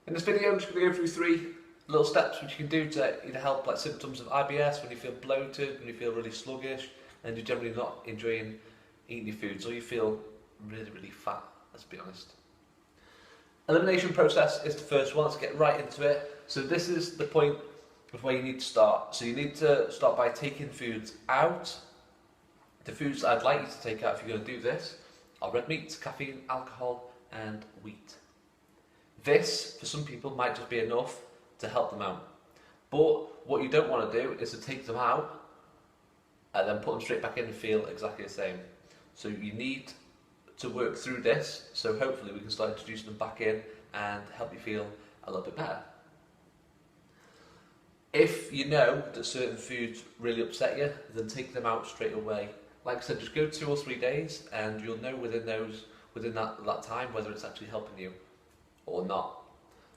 In this video, I'm just going to go through 3 little steps which you can do to either help like symptoms of IBS, when you feel bloated, when you feel really sluggish, and you're generally not enjoying eating your foods, or you feel really fat, let's be honest. Elimination process is the first one. Let's get right into it. So this is the point of where you need to start. So you need to start by taking foods out. The foods that I'd like you to take out if you're going to do this are red meat, caffeine, alcohol, and wheat. This, for some people, might just be enough to help them out. But what you don't want to do is to take them out and then put them straight back in and feel exactly the same. So you need to work through this, so hopefully we can start introducing them back in and help you feel a little bit better. If you know that certain foods really upset you, then take them out straight away. Like I said, just go 2 or 3 days and you'll know within that time whether it's actually helping you or not.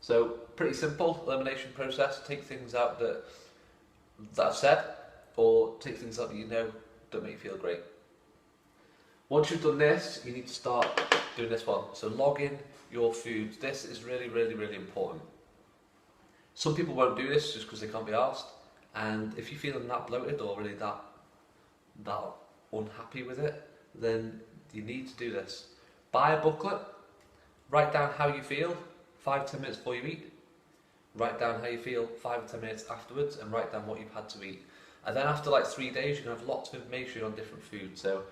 So pretty simple elimination process. Take things out that I've said, or take things out that you know don't make you feel great. Once you've done this, you need to start doing this one. So log in your foods. This is really important. Some people won't do this just because they can't be arsed, and if you're feeling that bloated or really that unhappy with it, then you need to do this. Buy a booklet, write down how you feel 5-10 minutes before you eat, write down how you feel 5 or 10 minutes afterwards, and write down what you've had to eat. And then after like 3 days, you can have lots of information on different foods. So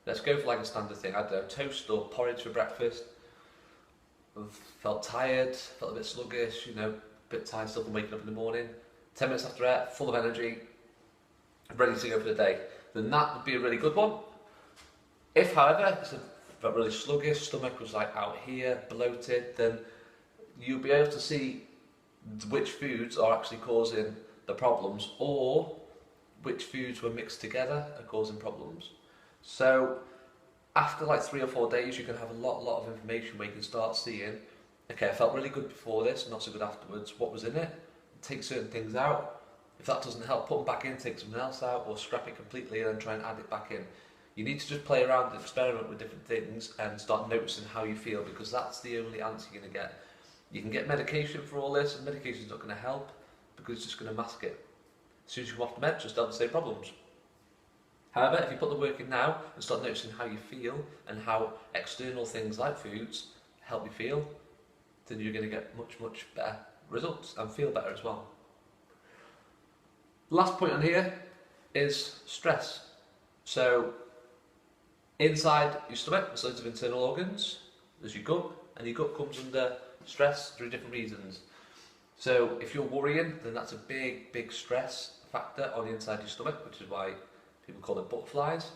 let's go for like a standard thing. I don't know, toast or porridge for breakfast. I've felt tired, felt a bit sluggish, you know, a bit tired still from waking up in the morning. 10 minutes after that, full of energy, ready to go for the day. Then that would be a really good one. If, however, it's felt really sluggish, stomach was like out here, bloated, then you'll be able to see which foods are actually causing the problems, or which foods were mixed together are causing problems. So after like 3 or 4 days, you can have a lot of information where you can start seeing, okay, I felt really good before this, not so good afterwards. What was in it? Take certain things out. If that doesn't help, put them back in, take something else out, or scrap it completely and then try and add it back in. You need to just play around and experiment with different things and start noticing how you feel, because that's the only answer you're going to get. You can get medication for all this, and medication's not going to help because it's just going to mask it. As soon as you come off the meds, just have the same problems. However, if you put the work in now and start noticing how you feel and how external things like foods help you feel, then you're going to get much better results and feel better as well. The last point on here is stress. So inside your stomach, there's loads of internal organs. There's your gut, and your gut comes under stress through different reasons. So if you're worrying, then that's a big stress factor on the inside of your stomach, which is why people call it butterflies.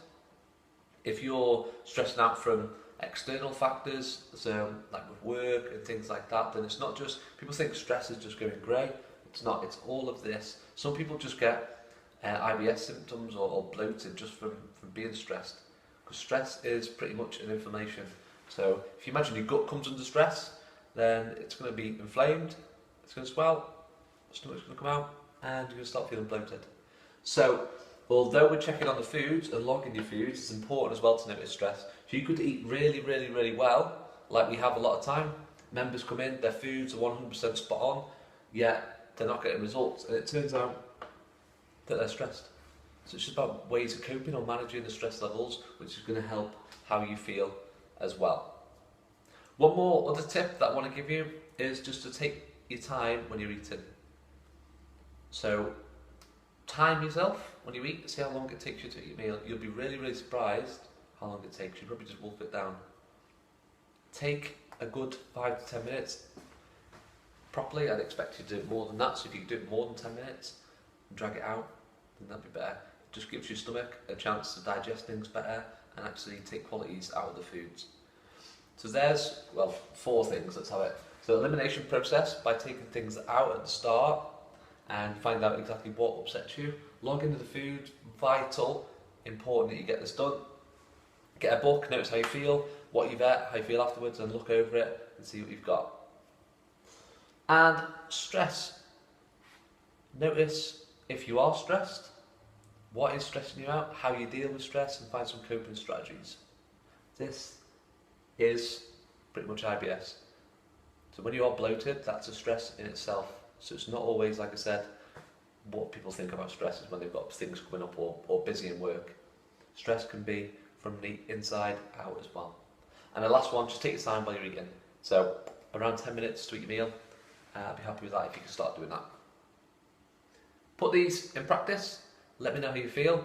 If you're stressing out from external factors, so like with work and things like that, then it's not just, people think stress is just going grey. It's not, it's all of this. Some people just get IBS symptoms or bloated just from being stressed, because stress is pretty much an inflammation. So if you imagine your gut comes under stress, then it's going to be inflamed, it's going to swell, the stomach's going to come out, and you're going to start feeling bloated. So although we're checking on the foods and logging your foods, it's important as well to notice stress. So you could eat really well, like we have a lot of time. Members come in, their foods are 100% spot on, yet they're not getting results, and it turns out that they're stressed. So it's just about ways of coping or managing the stress levels, which is going to help how you feel as well. One more other tip that I want to give you is just to take your time when you're eating. So time yourself when you eat, see how long it takes you to eat a meal. You'll be really surprised how long it takes. You probably just wolf it down. Take a good 5 to 10 minutes. Properly, I'd expect you to do it more than that, so if you can do it more than 10 minutes and drag it out, then that'd be better. It just gives your stomach a chance to digest things better and actually take qualities out of the foods. So there's, well, 4 things, let's have it. So elimination process, by taking things out at the start and find out exactly what upsets you. Log into the food, vital, important that you get this done. Get a book, notice how you feel, what you've ate, how you feel afterwards, and look over it and see what you've got. And stress. Notice if you are stressed, what is stressing you out, how you deal with stress, and find some coping strategies. This is pretty much IBS. So when you are bloated, that's a stress in itself. So it's not always, like I said, what people think about stress is when they've got things coming up or busy in work. Stress can be from the inside out as well. And the last one, just take your time while you're eating. So around 10 minutes to eat your meal. I'd be happy with that if you can start doing that. Put these in practice. Let me know how you feel.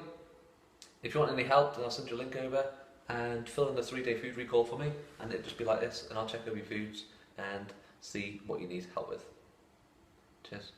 If you want any help, then I'll send you a link over and fill in the 3-day food recall for me, and it'll just be like this, and I'll check over your foods and see what you need help with. Cheers.